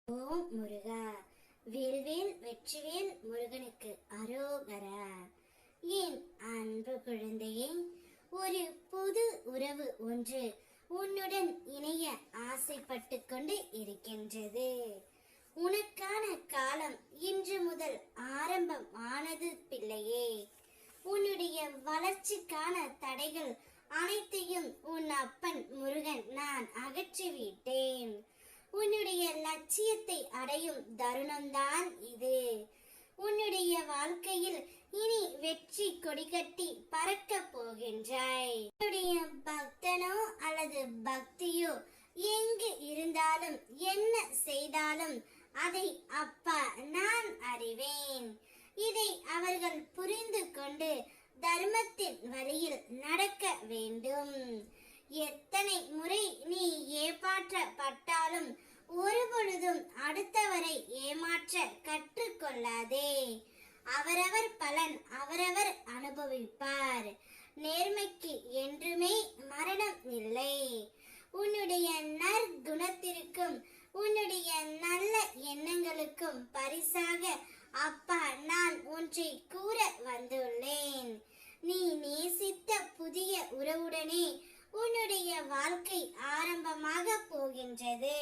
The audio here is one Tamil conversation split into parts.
ஓம் முருகா. வேல்வேல் வெற்றிவேல் முருகனுக்கு அரோகரா. என் அன்பு குழந்தையே, ஒரு புது உறவு ஒன்று உன்னுடன் இணைய ஆசைப்பட்டு கொண்டு இருக்கின்றது. உனக்கான காலம் இன்று முதல் ஆரம்பம் ஆனது பிள்ளையே. உன்னுடைய வளர்ச்சிக்கான தடைகள் அனைத்தையும் உன் அப்பன் முருகன் நான் அகற்றிவிட்டேன். உன்னுடைய லட்சியத்தை அடையும் தருணம்தான் இது. உன்னுடைய வாழ்க்கையில் இனி வெற்றி கொடிகட்டி பறக்க போகின்றாய். உன்னுடைய பக்தனோ அல்லது பக்தியோ எங்கு இருந்தாலும் என்ன செய்தாலும் அதை அப்பா நான் அறிவேன். இதை அவர்கள் புரிந்து கொண்டு தர்மத்தின் வழியில் நடக்க வேண்டும். எத்தனை முறை நீ ஏமாற்றப்பட்டாலும் ஒருபொழுதும் அடுத்தவரை ஏமாற்ற கற்றுக்கொள்ளாதே. அவரவர் பலன் அவரவர் அனுபவிப்பார். நேர்மைக்கு என்றுமே மரணம் இல்லை. உன்னுடைய நற்குணத்திற்கும் உன்னுடைய நல்ல எண்ணங்களுக்கும் பரிசாக அப்பா நான் ஒன்றை கூற வந்துள்ளேன். நீ நேசித்த புதிய உறவுடனே உன்னுடைய வாழ்க்கை ஆரம்பமாக போகின்றது.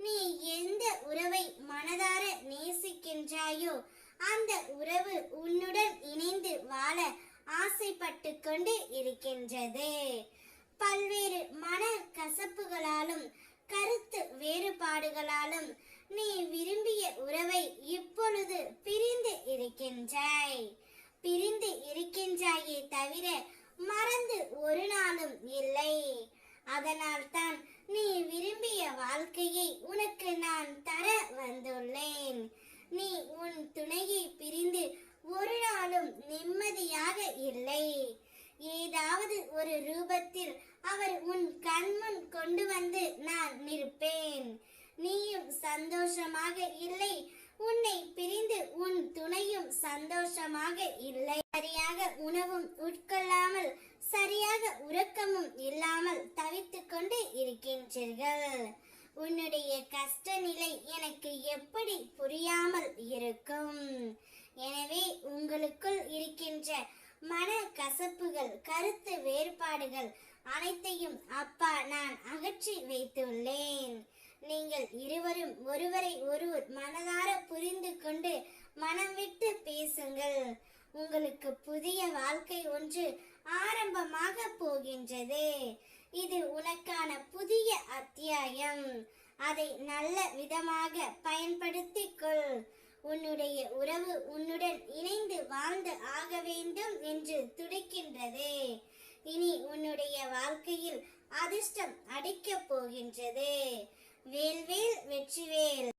நீ எந்த உறவை மனதார நேசிக்கின்றாயோ அந்த உறவு உன்னுடன் இணைந்து வாழ ஆசைப்பட்டு கொண்டு இருக்கின்றது. பல்வேறு மன கசப்புகளாலும் கருத்து வேறுபாடுகளாலும் நீ விரும்பிய உறவை இப்பொழுது பிரிந்து இருக்கின்றாய். பிரிந்து இருக்கின்றாயே தவிர மறந்து ஒரு நாளும் இல்லை. அதனால் தான் நீ விரும்பிய வாழ்க்கையை உனக்கு நான் தர வந்துள்ளேன். நீ உன் துணையை பிரிந்து ஒரு நாளும் நிம்மதியாக இல்லை. ஏதாவது ஒரு ரூபத்தில் அவர் உன் கண்முன் கொண்டு வந்து நான் நிற்பேன். நீயும் சந்தோஷமாக இல்லை. உன்னை பிரிந்து உன் துணையும் சந்தோஷமாக இல்லை. சரியாக உணவும் உட்கொள்ளாமல் சரியாக உறக்கமும் இல்லாமல் தவித்துக் கொண்டு இருக்கின்றீர்கள். உன்னுடைய கஷ்ட நிலை எனக்கு எப்படி புரியாமல் இருக்கும்? எனவே உங்களுக்குள் இருக்கின்ற மன கசப்புகள் கருத்து வேறுபாடுகள் அனைத்தையும் அப்பா நான் அகற்றி வைத்துள்ளேன். நீங்கள் இருவரும் ஒருவரை ஒருவர் மனதார புரிந்து கொண்டு மனம் விட்டு பேசுங்கள். உங்களுக்கு புதிய வாழ்க்கை ஒன்று ஆரம்பமாக போகின்றது. இது உனக்கான புதிய அத்தியாயம். அதை நல்ல விதமாக பயன்படுத்திக் கொள். உன்னுடைய உறவு உன்னுடன் இணைந்து வாழ்ந்து ஆக வேண்டும் என்று துடிக்கின்றது. இனி உன்னுடைய வாழ்க்கையில் அதிர்ஷ்டம் அடிக்கப் போகின்றது. வேல்வேல் வெற்றிவேல்.